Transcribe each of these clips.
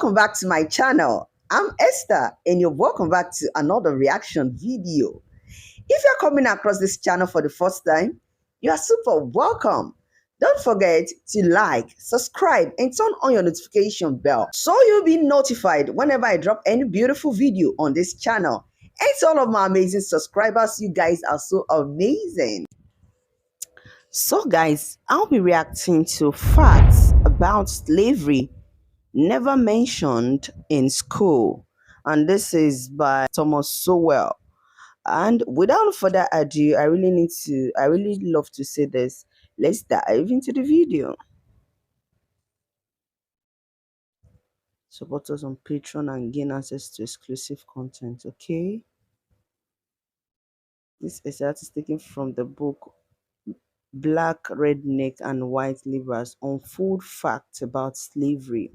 Welcome back to my channel. I'm Esther and you're welcome back to another reaction video. If you're coming across this channel for the first time, you are super welcome. Don't forget to like, subscribe and turn on your notification bell so you'll be notified whenever I drop any beautiful video on this channel. And to all of my amazing subscribers, you guys are so amazing. So guys, I'll be reacting to facts about slavery never mentioned in school, and this is by Thomas Sowell. And without further ado, I really love to say this. Let's dive into the video. Support us on Patreon and gain access to exclusive content. Okay, this excerpt is taken from the book Black, Redneck and White Laborers on Food Facts About Slavery.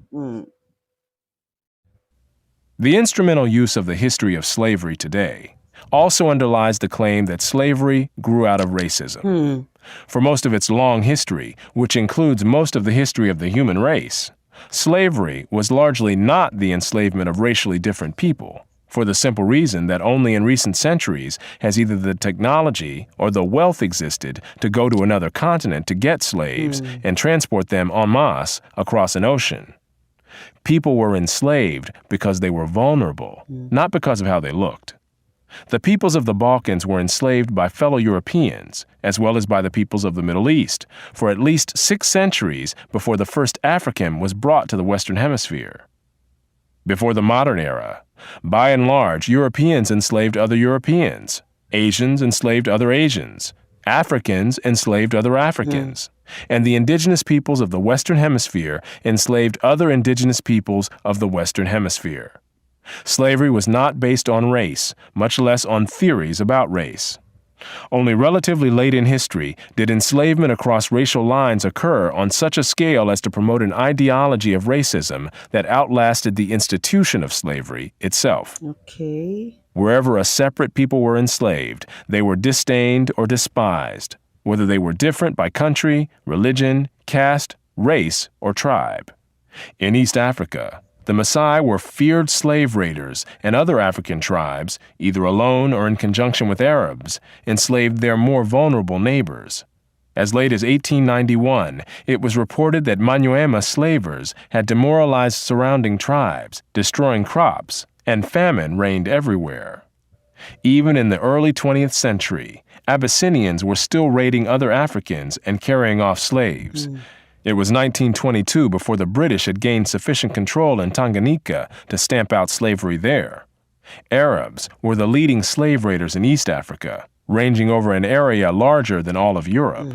The instrumental use of the history of slavery today also underlies the claim that slavery grew out of racism. For most of its long history, which includes most of the history of the human race, slavery was largely not the enslavement of racially different people, for the simple reason that only in recent centuries has either the technology or the wealth existed to go to another continent to get slaves and transport them en masse across an ocean. People were enslaved because they were vulnerable, not because of how they looked. The peoples of the Balkans were enslaved by fellow Europeans, as well as by the peoples of the Middle East, for at least 6 centuries before the first African was brought to the Western Hemisphere. Before the modern era, by and large, Europeans enslaved other Europeans, Asians enslaved other Asians, Africans enslaved other Africans, and the indigenous peoples of the Western Hemisphere enslaved other indigenous peoples of the Western Hemisphere. Slavery was not based on race, much less on theories about race. Only relatively late in history did enslavement across racial lines occur on such a scale as to promote an ideology of racism that outlasted the institution of slavery itself. Okay. Wherever a separate people were enslaved, they were disdained or despised, whether they were different by country, religion, caste, race, or tribe. In East Africa, the Maasai were feared slave raiders, and other African tribes, either alone or in conjunction with Arabs, enslaved their more vulnerable neighbors. As late as 1891, it was reported that Manyuema slavers had demoralized surrounding tribes, destroying crops, and famine reigned everywhere. Even in the early 20th century, Abyssinians were still raiding other Africans and carrying off slaves. It was 1922 before the British had gained sufficient control in Tanganyika to stamp out slavery there. Arabs were the leading slave raiders in East Africa, ranging over an area larger than all of Europe.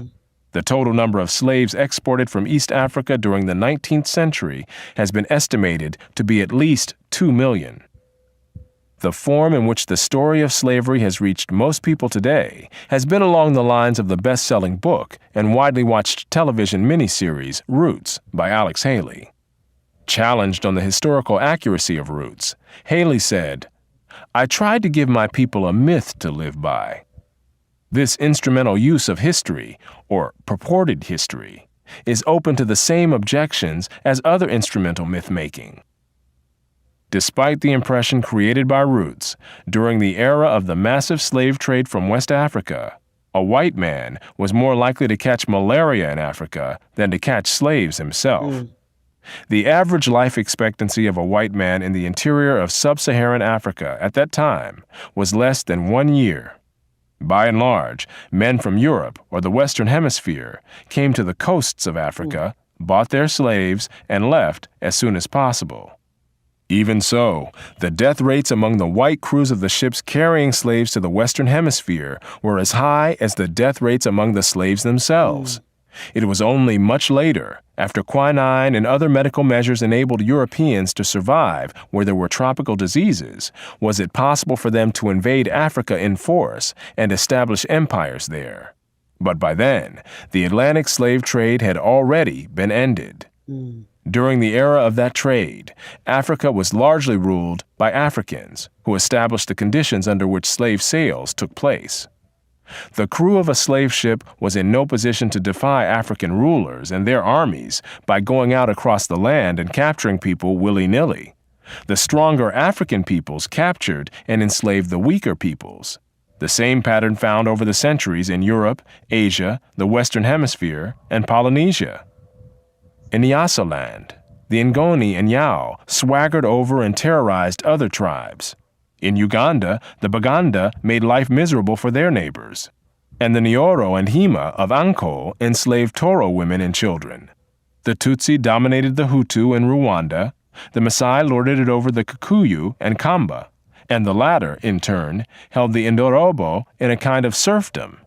The total number of slaves exported from East Africa during the 19th century has been estimated to be at least 2 million. The form in which the story of slavery has reached most people today has been along the lines of the best-selling book and widely watched television miniseries Roots by Alex Haley. Challenged on the historical accuracy of Roots, Haley said, "I tried to give my people a myth to live by." This instrumental use of history, or purported history, is open to the same objections as other instrumental myth-making. Despite the impression created by Roots, during the era of the massive slave trade from West Africa, a white man was more likely to catch malaria in Africa than to catch slaves himself. The average life expectancy of a white man in the interior of sub-Saharan Africa at that time was less than 1 year. By and large, men from Europe or the Western Hemisphere came to the coasts of Africa, bought their slaves, and left as soon as possible. Even so, the death rates among the white crews of the ships carrying slaves to the Western Hemisphere were as high as the death rates among the slaves themselves. It was only much later, after quinine and other medical measures enabled Europeans to survive where there were tropical diseases, was it possible for them to invade Africa in force and establish empires there. But by then, the Atlantic slave trade had already been ended. During the era of that trade, Africa was largely ruled by Africans, who established the conditions under which slave sales took place. The crew of a slave ship was in no position to defy African rulers and their armies by going out across the land and capturing people willy-nilly. The stronger African peoples captured and enslaved the weaker peoples. The same pattern found over the centuries in Europe, Asia, the Western Hemisphere, and Polynesia. In Nyasaland, the Ngoni and Yao swaggered over and terrorized other tribes. In Uganda, the Baganda made life miserable for their neighbors. And the Nyoro and Hima of Anko enslaved Toro women and children. The Tutsi dominated the Hutu in Rwanda, the Maasai lorded it over the Kikuyu and Kamba, and the latter, in turn, held the Indorobo in a kind of serfdom.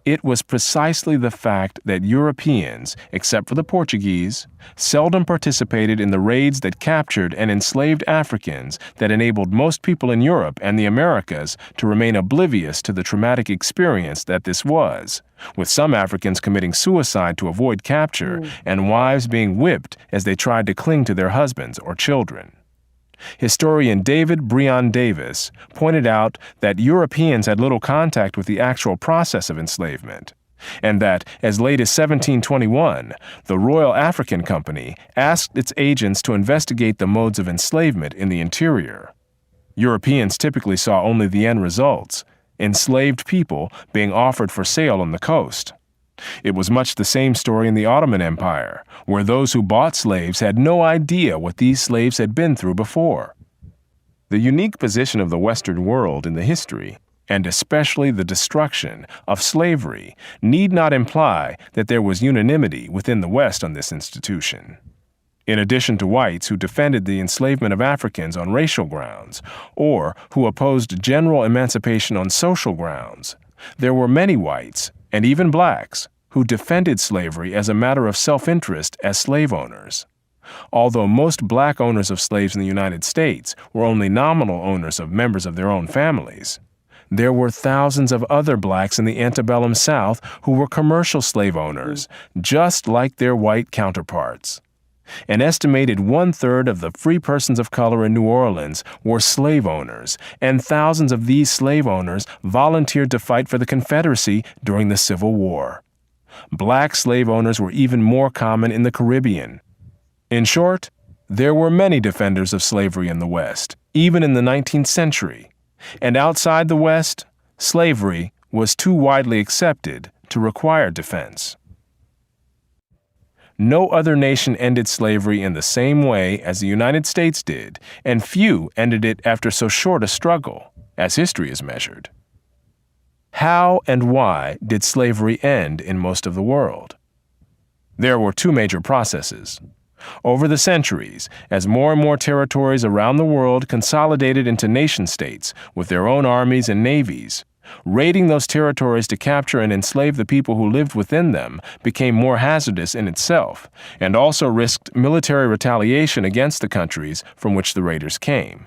It was precisely the fact that Europeans, except for the Portuguese, seldom participated in the raids that captured and enslaved Africans that enabled most people in Europe and the Americas to remain oblivious to the traumatic experience that this was, with some Africans committing suicide to avoid capture and wives being whipped as they tried to cling to their husbands or children. Historian David Breon Davis pointed out that Europeans had little contact with the actual process of enslavement, and that, as late as 1721, the Royal African Company asked its agents to investigate the modes of enslavement in the interior. Europeans typically saw only the end results, enslaved people being offered for sale on the coast. It was much the same story in the Ottoman Empire, where those who bought slaves had no idea what these slaves had been through before. The unique position of the Western world in the history, and especially the destruction of slavery, need not imply that there was unanimity within the West on this institution. In addition to whites who defended the enslavement of Africans on racial grounds, or who opposed general emancipation on social grounds, there were many whites, and even blacks, who defended slavery as a matter of self-interest as slave owners. Although most black owners of slaves in the United States were only nominal owners of members of their own families, there were thousands of other blacks in the antebellum South who were commercial slave owners, just like their white counterparts. An estimated 1/3 of the free persons of color in New Orleans were slave owners, and thousands of these slave owners volunteered to fight for the Confederacy during the Civil War. Black slave owners were even more common in the Caribbean. In short, there were many defenders of slavery in the West, even in the 19th century. And outside the West, slavery was too widely accepted to require defense. No other nation ended slavery in the same way as the United States did, and few ended it after so short a struggle, as history is measured. How and why did slavery end in most of the world? There were two major processes. Over the centuries, as more and more territories around the world consolidated into nation-states with their own armies and navies, raiding those territories to capture and enslave the people who lived within them became more hazardous in itself, and also risked military retaliation against the countries from which the raiders came.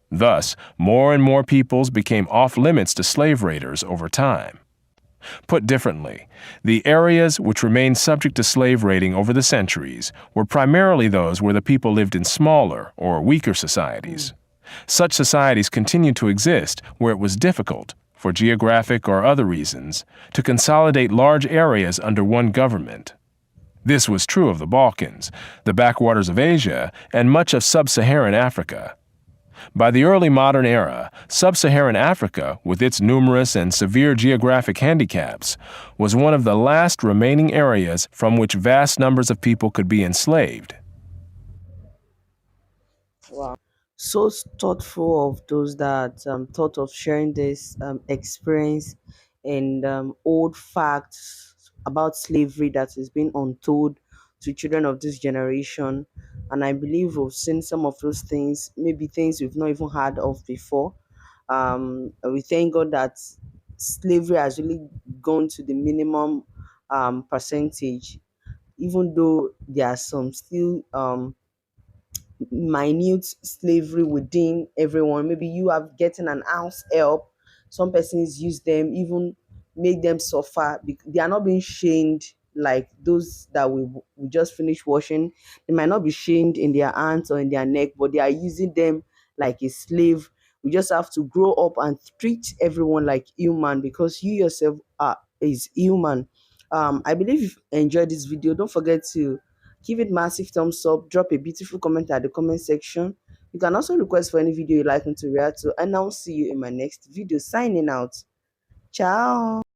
Thus, more and more peoples became off-limits to slave raiders over time. Put differently, the areas which remained subject to slave raiding over the centuries were primarily those where the people lived in smaller or weaker societies. Such societies continued to exist where it was difficult, for geographic or other reasons, to consolidate large areas under one government. This was true of the Balkans, the backwaters of Asia, and much of sub-Saharan Africa. By the early modern era, sub-Saharan Africa, with its numerous and severe geographic handicaps, was one of the last remaining areas from which vast numbers of people could be enslaved. Wow. So thoughtful of those that thought of sharing this experience and old facts about slavery that is being untold to children of this generation. And I believe we've seen some of those things, maybe things we've not even heard of before. We thank God that slavery has really gone to the minimum percentage, even though there are some still minute slavery within everyone. Maybe you are getting an ounce help. Some persons use them, even make them suffer. They are not being shamed like those that we just finished washing. They might not be shamed in their hands or in their neck, but they are using them like a slave We just have to grow up and treat everyone like human, because you yourself are is human. I believe you've enjoyed this video. Don't forget to give it massive thumbs up, drop a beautiful comment at the comment section. You can also request for any video you'd like me to react to, and I'll see you in my next video. Signing out. Ciao.